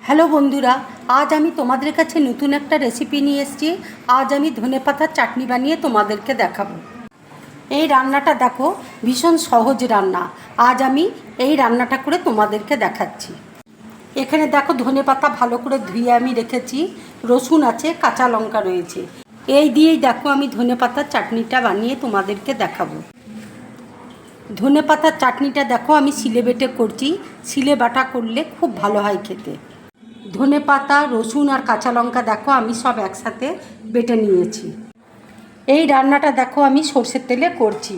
Hello বন্ধুরা, আজ আমি তোমাদের কাছে নতুন একটা রেসিপি নিয়ে এসেছি। আজ আমি ধনেপাতার চাটনি বানিয়ে তোমাদেরকে দেখাবো। এই রান্নাটা দেখো, ভীষণ সহজ রান্না। আজ আমি এই রান্নাটা করে তোমাদেরকে দেখাচ্ছি। এখানে দেখো ধনেপাতা ভালো করে ধুয়ে আমি রেখেছি, রসুন আছে, কাঁচা লঙ্কা রয়েছে। এই দিয়েই দেখো আমি ধনেপাতার চাটনিটা বানিয়ে তোমাদেরকে দেখাবো। ধনেপাতার চাটনিটা দেখো আমি শিলে বেটে করছি। শিলে বাটা করলে খুব ভালো হয় খেতে। ধনেপাতা, রসুন আর কাঁচা লঙ্কা দেখো আমি সব একসাথে বেটে নিয়েছি। এই রান্নাটা দেখো আমি সর্ষের তেলে করছি।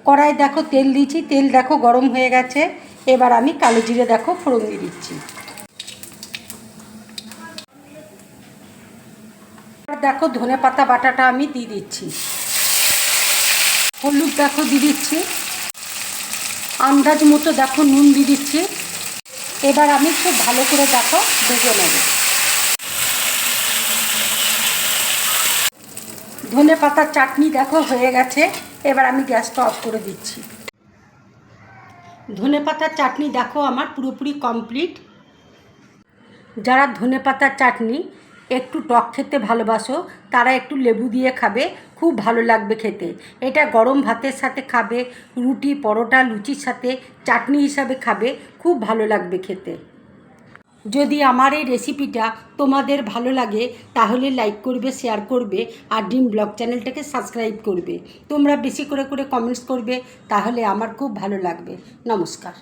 কড়াই দেখো তেল দিয়েছি, তেল দেখো গরম হয়ে গেছে। এবার আমি কালো জিরে দেখো ফোড়ন দিয়ে দিচ্ছি। দেখো ধনেপাতা বাটাটা আমি দিয়ে দিচ্ছি। হলুদ দেখো দিয়ে দিচ্ছি, আন্দাজ মতো দেখো নুন দিয়ে দিচ্ছি। এবার আমি খুব ভালো করে দেখো ভেজে নেব। ধনেপাতার চাটনি দেখো হয়ে গেছে। এবার আমি গ্যাসটা অফ করে দিচ্ছি। ধনেপাতার চাটনি দেখো আমার পুরোপুরি কমপ্লিট। যারা ধনেপাতার চাটনি একটু টক খেতে ভালোবাসো তারা একটু লেবু দিয়ে খাবে, খুব ভালো লাগবে খেতে। এটা গরম ভাতের সাথে খাবে, রুটি, পরোটা, লুচির সাথে চাটনি হিসাবে খাবে, খুব ভালো লাগবে খেতে। যদি আমার এই রেসিপিটা তোমাদের ভালো লাগে তাহলে লাইক করবে, শেয়ার করবে আর ড্রিম ব্লগ চ্যানেলটাকে সাবস্ক্রাইব করবে। তোমরা বেশি করে কমেন্টস করবে, তাহলে আমার খুব ভালো লাগবে। নমস্কার।